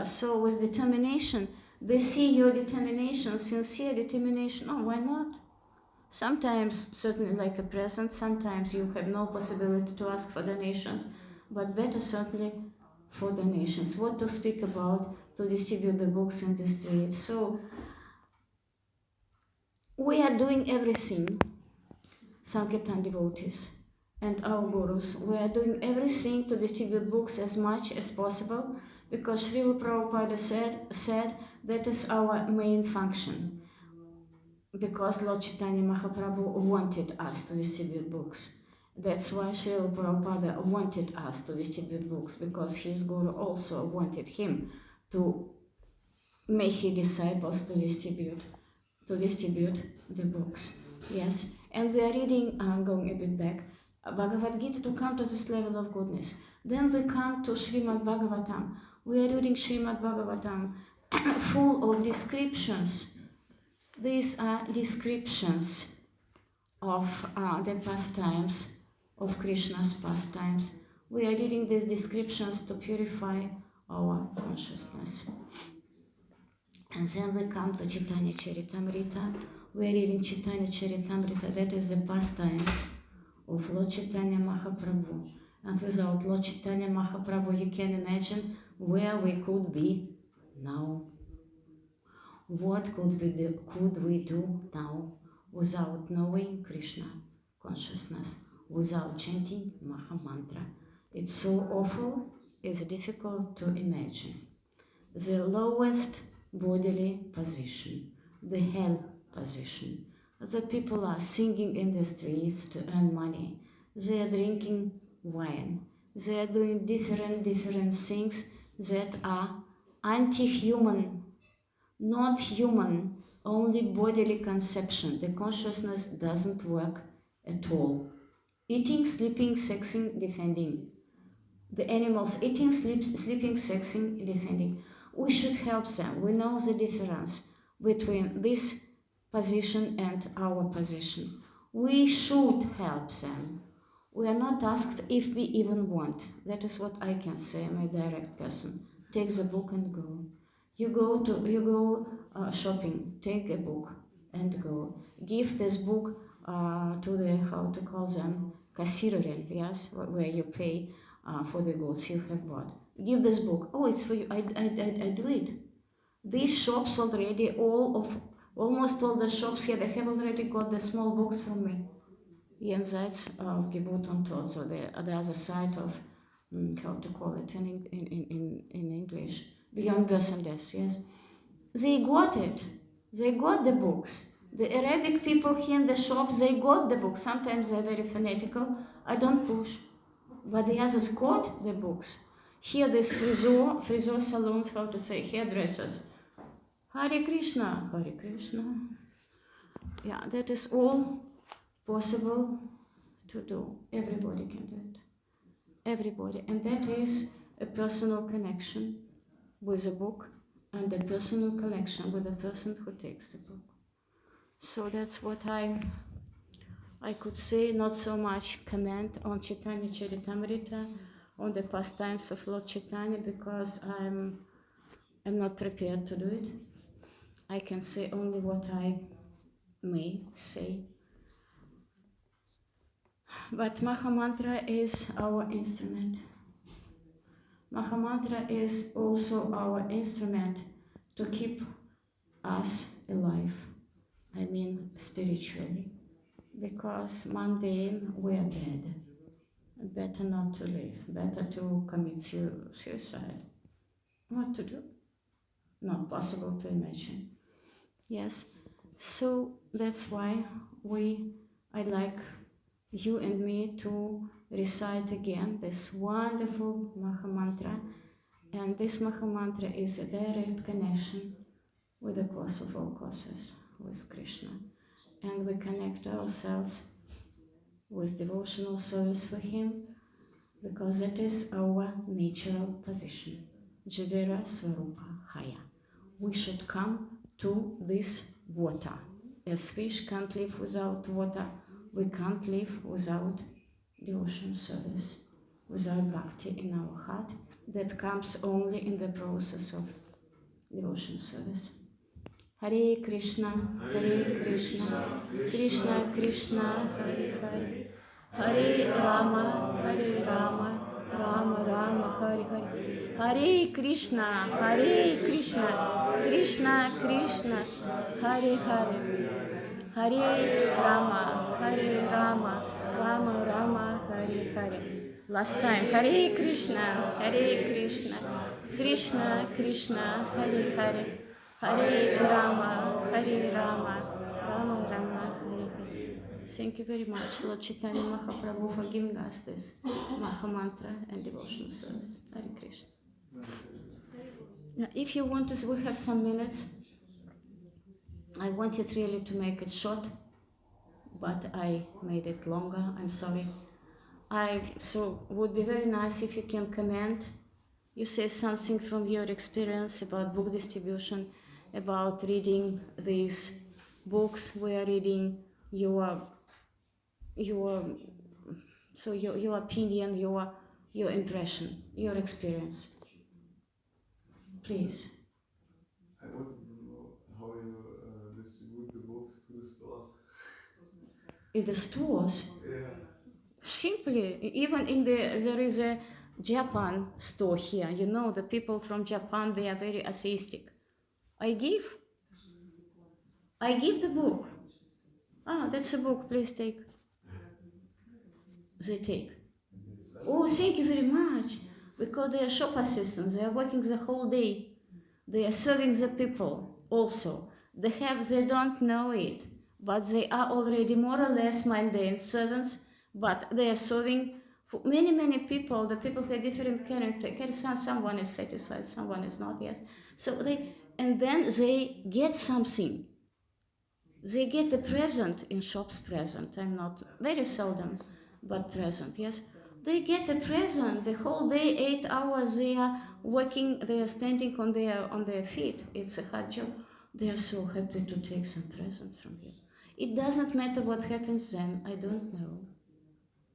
so with determination, they see your determination, sincere determination, why not? Sometimes, certainly like a present, sometimes you have no possibility to ask for donations, but better certainly for donations. What to speak about, to distribute the books in the street. So, we are doing everything, Sankirtan devotees and our gurus, we are doing everything to distribute books as much as possible, because Srila Prabhupada said that is our main function. Because Lord Chaitanya Mahaprabhu wanted us to distribute books. That's why Srila Prabhupada wanted us to distribute books, because his guru also wanted him to make his disciples to distribute the books. Yes, and we are reading, going a bit back, Bhagavad Gita to come to this level of goodness. Then we come to Srimad Bhagavatam. We are reading Srimad Bhagavatam, full of descriptions. These are descriptions of the pastimes, of Krishna's pastimes. We are reading these descriptions to purify our consciousness. And then we come to Chaitanya Charitamrita. We are reading Chaitanya Charitamrita, that is the pastimes of Lord Chaitanya Mahaprabhu. And without Lord Chaitanya Mahaprabhu, you can imagine where we could be now. What could we do now without knowing Krishna consciousness, without chanting Maha Mantra? It's so awful, it's difficult to imagine. The lowest bodily position, the hell position, The people are singing in the streets to earn money. They are drinking wine. They are doing different things that are anti-human, not human, only bodily conception. The consciousness doesn't work at all. Eating, sleeping, sexing, defending. The animals eating, sleeping, sexing, defending. We should help them. We know the difference between this position and our position. We should help them. We are not asked if we even want. That is what I can say. I'm a direct person. Take the book and go. You go shopping. Take a book and go. Give this book to the, how to call them, kassiererin, yes, where you pay for the goods you have bought. Give this book. Oh, it's for you. I do it. These shops already, almost all the shops here, they have already got the small books from me. Jenseits of Geburt und Tod, so the other side of, how to call it in English, beyond birth and death, yes. They got it. They got the books. The Arabic people here in the shops, they got the books. Sometimes they're very fanatical. I don't push. But the others got the books. Here, this friseur salons, how to say, hairdressers. Hare Krishna, Hare Krishna. Yeah, that is all possible to do. Everybody can do it. Everybody. And that is a personal connection with a book and a personal connection with the person who takes the book. So that's what I could say, not so much comment on Chaitanya Charitamrita, on the pastimes of Lord Chaitanya, because I'm not prepared to do it. I can say only what I may say. But Mahamantra is our instrument. Mahamantra is also our instrument to keep us alive. I mean spiritually. Because mundane, we are dead. Better not to live. Better to commit suicide. What to do? Not possible to imagine. Yes. So that's why I'd like you and me to recite again this wonderful Mahamantra. And this Mahamantra is a direct connection with the cause of all causes, with Krishna. And we connect ourselves with devotional service for him, because that is our natural position. Jivera Swarupa Haya. We should come to this water. As fish can't live without water, we can't live without devotion service, without bhakti in our heart. That comes only in the process of devotion service. Hare Krishna, Krishna Krishna, Hare Hare, Hare Rama, Rama Rama, Hare Hare, Hare Krishna, Krishna Krishna, Hare Hare, Hare Rama, Rama Rama, Hare Hare. Last time, Hare Krishna, Krishna Krishna, Hare Hare, Hare Rama, Rama Rama, Hare Hare. Thank you very much, Lord Chaitanya Mahaprabhu, for giving us this Mahamantra and devotional service. Hare Krishna. Now, if you want to, we have some minutes. I wanted really to make it short, but I made it longer. I'm sorry. So would be very nice if you can comment. You say something from your experience about book distribution, about reading these books. We are reading your opinion, your impression, your experience. Please. I wanted to know how you distribute the books to the stores. In the stores? Yeah. Simply, even there is a Japan store here. You know, the people from Japan, they are very atheistic. I give the book. That's a book, please take. They take. Oh, thank you very much. Because they are shop assistants, they are working the whole day. They are serving the people also. They don't know it, but they are already more or less mundane servants, but they are serving for many, many people. The people have different character. Someone is satisfied, someone is not, yes. So and then they get something. They get a present in shops present. I'm not, very seldom, but present, yes. They get a present. The whole day, 8 hours, they are working, they are standing on their feet. It's a hard job. They are so happy to take some present from you. It doesn't matter what happens then. I don't know.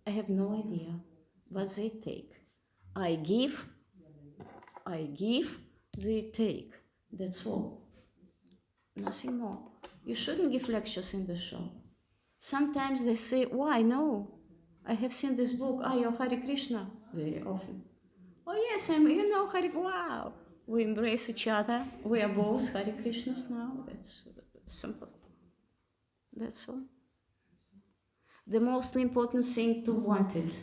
I have no idea what they take. I give, they take. That's all. Nothing more. You shouldn't give lectures in the shop. Sometimes they say, why? No. I have seen this book. You're Hare Krishna. Very often. Oh, yes, Hare. Wow. We embrace each other. We are both Hare Krishnas now. That's simple. That's all. The most important thing to want it,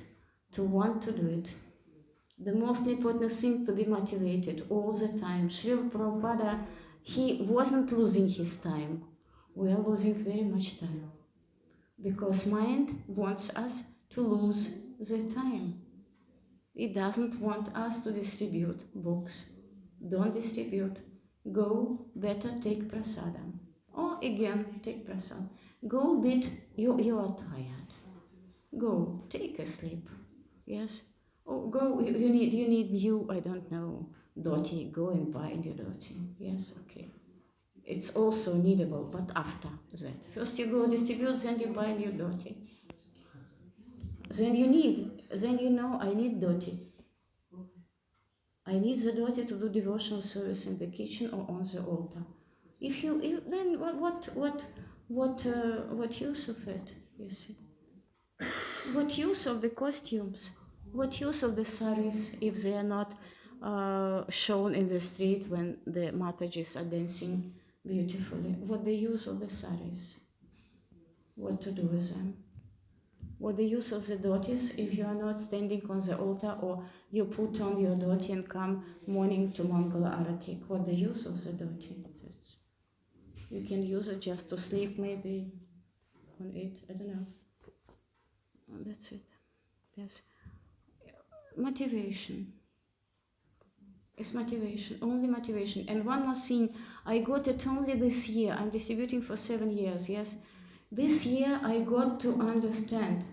to want to do it. The most important thing to be motivated all the time. Srila Prabhupada, he wasn't losing his time. We are losing very much time. Because mind wants us to lose the time. It doesn't want us to distribute books. Don't distribute. Go, better take prasadam. Or again, take prasadam. Go bit, you are tired. Go, take a sleep. Yes? Oh, go, you need new, I don't know, dhoti. Go and buy new dhoti. Yes, okay. It's also needable, but after that. First you go distribute, then you buy new dhoti. Then you know I need dhoti. I need the dhoti to do devotional service in the kitchen or on the altar. Then what use of it? You see, what use of the costumes? What use of the saris if they are not shown in the street when the Matajis are dancing beautifully? What the use of the saris? What to do with them? What the use of the dhotis if you are not standing on the altar or you put on your dhoti and come morning to Mangala Arati? What the use of the dhoti? You can use it just to sleep maybe on it, I don't know. That's it. Yes. Motivation. It's motivation, only motivation. And one more thing, I got it only this year. I'm distributing for 7 years, yes? This year I got to understand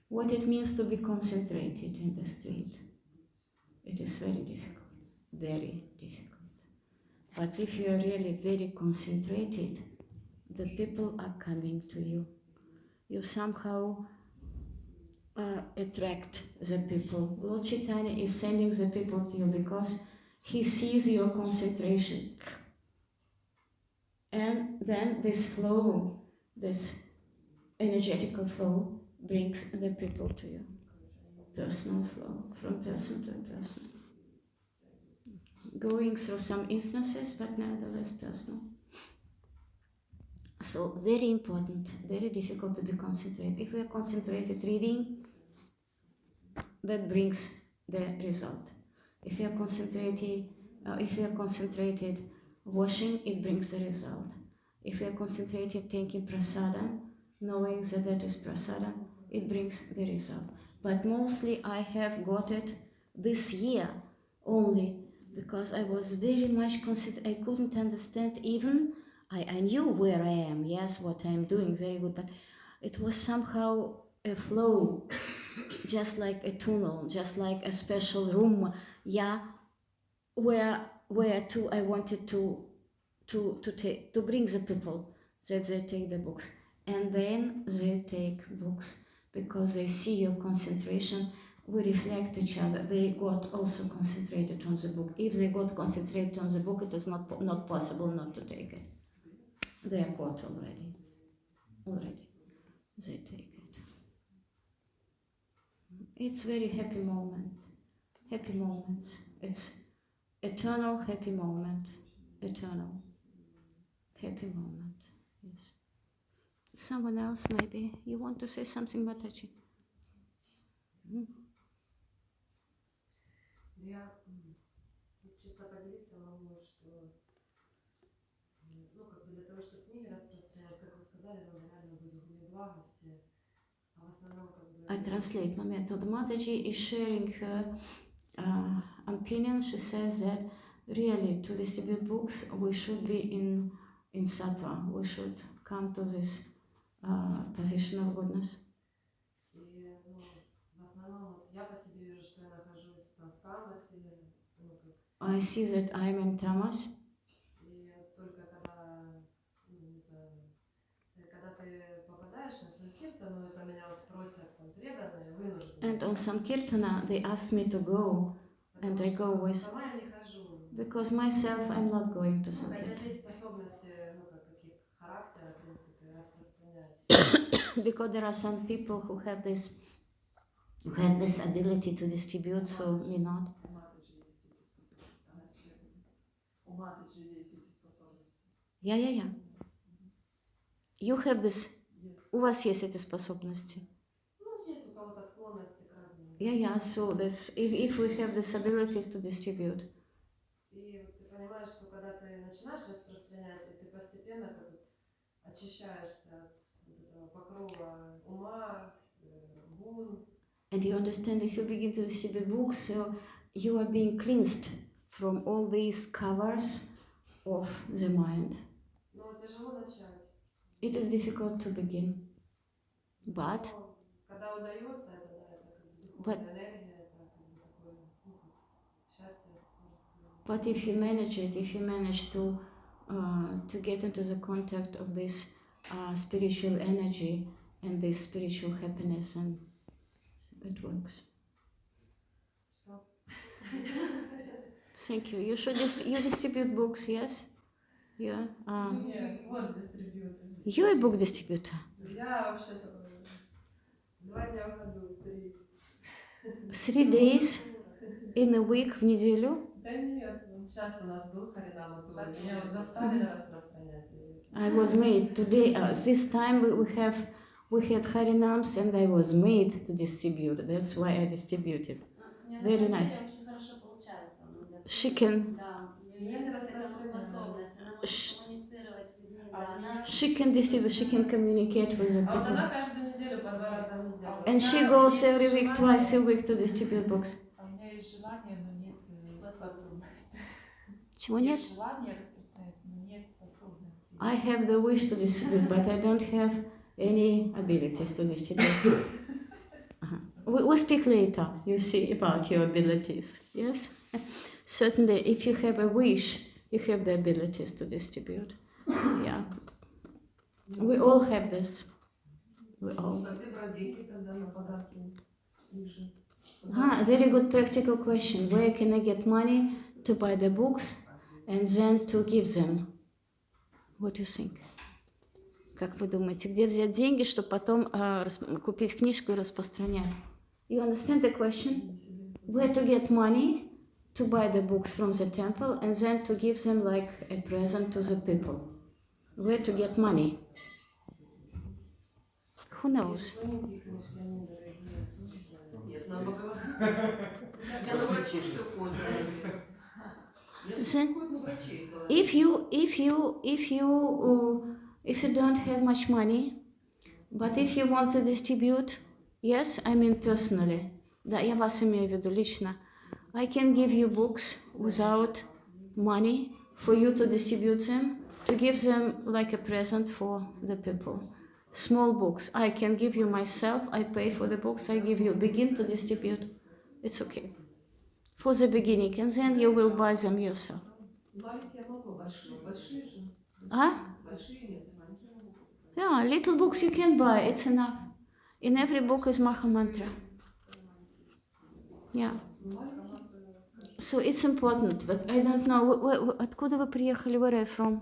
what it means to be concentrated in the street. It is very difficult, very difficult. But if you are really very concentrated, the people are coming to you. You somehow attract the people. Lord Chaitanya is sending the people to you because he sees your concentration. And then this flow, this energetical flow, brings the people to you. Personal flow, from person to person. Going through some instances, but nevertheless personal. So very important, very difficult to be concentrated. If we are concentrated reading, that brings the result. If you are concentrated washing, it brings the result. If you are concentrated taking prasadam, knowing that is prasadam, it brings the result. But mostly I have got it this year only because I was very much concentrated. I couldn't understand even. I knew where I am, yes, what I am doing, very good, but it was somehow a flow, just like a tunnel, just like a special room, yeah, where to I wanted to bring the people that they take the books, and then they take books because they see your concentration. We reflect each other. They got also concentrated on the book. If they got concentrated on the book, it is not possible not to take it. They are caught already. They take it. It's very happy moment. Happy moments. It's eternal happy moment. Eternal happy moment. Yes. Someone else maybe. You want to say something, Mataji? Я чисто поделиться могу, что, ну, как бы для того, чтобы книги распространять, как вы сказали, надо реально быть в угле благости, а в основном как бы... I translate Namita. The Mataji is sharing her opinion. She says that really to distribute books we should be in sattva. We should come to this position of goodness. И, ну, в основном вот я по себе вижу, что я нахожусь там в тамасе, ну, как... I see that I am in tamas. И только когда, ну, не знаю, когда ты попадаешь на санкиртану, это меня вот просят там преданные, вынуждены. And on Sankirtana they asked me to go, and I go with, сама я не хожу. because myself I'm not going to Ну, хотя Sankirtana. есть способности, ну, как каких характера, в принципе, распространять. Because there are some people who have this ability to distribute, so me not. У Матаджи есть эти способности. Yeah. You have this. Yes. У вас есть эти способности. Ну, есть у кого-то склонности к разным. Yeah. So this, if we have this abilities to distribute. И вот ты понимаешь, что когда ты начинаешь распространять, и ты постепенно как вот очищаешься от вот этого покрова ума, гун. And you understand, if you begin to distribute books, so you are being cleansed from all these covers of the mind. Но тяжело начать. It is difficult to begin, but Но когда удается, это, да, это как бы духовная энергия, это как бы такое, ну, как счастье, можно сказать. but if you manage to get into the contact of this spiritual energy and this spiritual happiness, and it works. Что? Thank you. You should you distribute books, yes? Yeah. Нет, вот дистрибьютор. You're a book distributor. Я вообще 2 дня в году, 3. 3 days in a week, в неделю. Да нет, вот сейчас у нас был Харинама тур, меня вот заставили распространять. I was made today. This time we had Harinams, and I was made to distribute. That's why I distributed. Very nice. She can. She can distribute. She can communicate with the А вот people. она каждую неделю по 2 раза в неделю. And she goes every week, twice a week to distribute books. А у меня есть желание, но нет способности. Чего нет? Есть желание распространять, но нет способности. I have the wish to distribute, but I don't have any abilities to distribute. We'll speak later, you see, about your abilities. Yes? Certainly, if you have a wish, you have the abilities to distribute. Yeah. We all have this. We all. Где брать деньги тогда на подарки? Very good practical question. Where can I get money to buy the books and then to give them? What do you think? Как вы думаете, где взять деньги, чтобы потом купить книжку и распространять? You understand the question? Where to get money to buy the books from the temple and then to give them like a present to the people? Where to get money? Who knows? Then, if you don't have much money, but if you want to distribute, yes, I mean personally, да, я вас имею в виду лично, I can give you books without money for you to distribute them, to give them like a present for the people. Small books, I can give you myself, I pay for the books, I give you, begin to distribute, it's okay. For the beginning, and then you will buy them yourself. Yeah, little books you can buy, it's enough. In every book is Maha Mantra. Yeah. So it's important, but I don't know, откуда вы приехали, where are you from?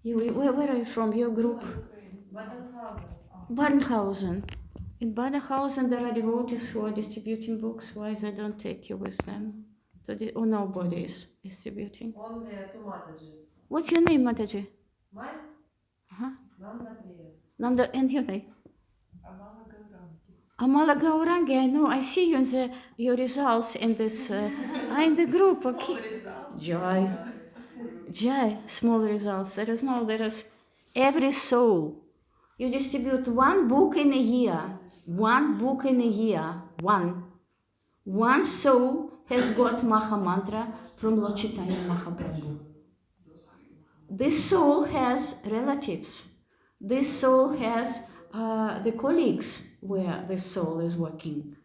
Where are you from, your group? Badenhausen. In Badenhausen there are devotees who are distributing books, why they don't take you with them? Or nobody is distributing. Only 2 Mataji's. What's your name, Mataji? Mine? Uh-huh. Nanda Priya. Nanda, and your name? Amala Gaurangi. Amala Gaurangi, I know. I see you in your results in this, in the group, okay? Jai, small results. There is every soul You distribute one book in a year. One book in a year. One. One soul has got Maha Mantra from Lord Chaitanya Mahaprabhu. This soul has relatives. This soul has the colleagues where this soul is working.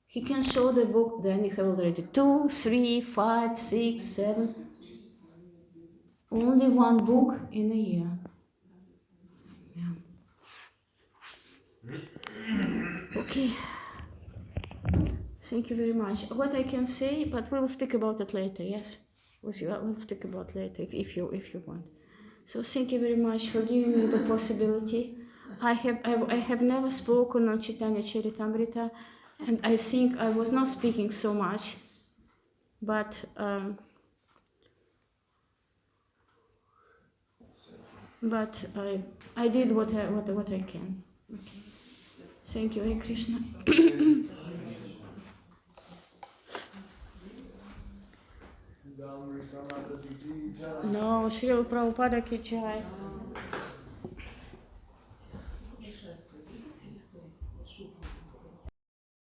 He can show the book, then you have already 2, 3, 5, 6, 7. Only one book in a year. Yeah. Okay. Thank you very much. What I can say, but we will speak about it later, yes? We'll speak about later if you want. So thank you very much for giving me the possibility. I have never spoken on Chaitanya Charitamrita, and I think I was not speaking so much, but I did what I can. Okay. Thank you, Hare Krishna. Lilamrita Mataji-CC.M.6.90.91. No, Srila Prabhupada ki jai.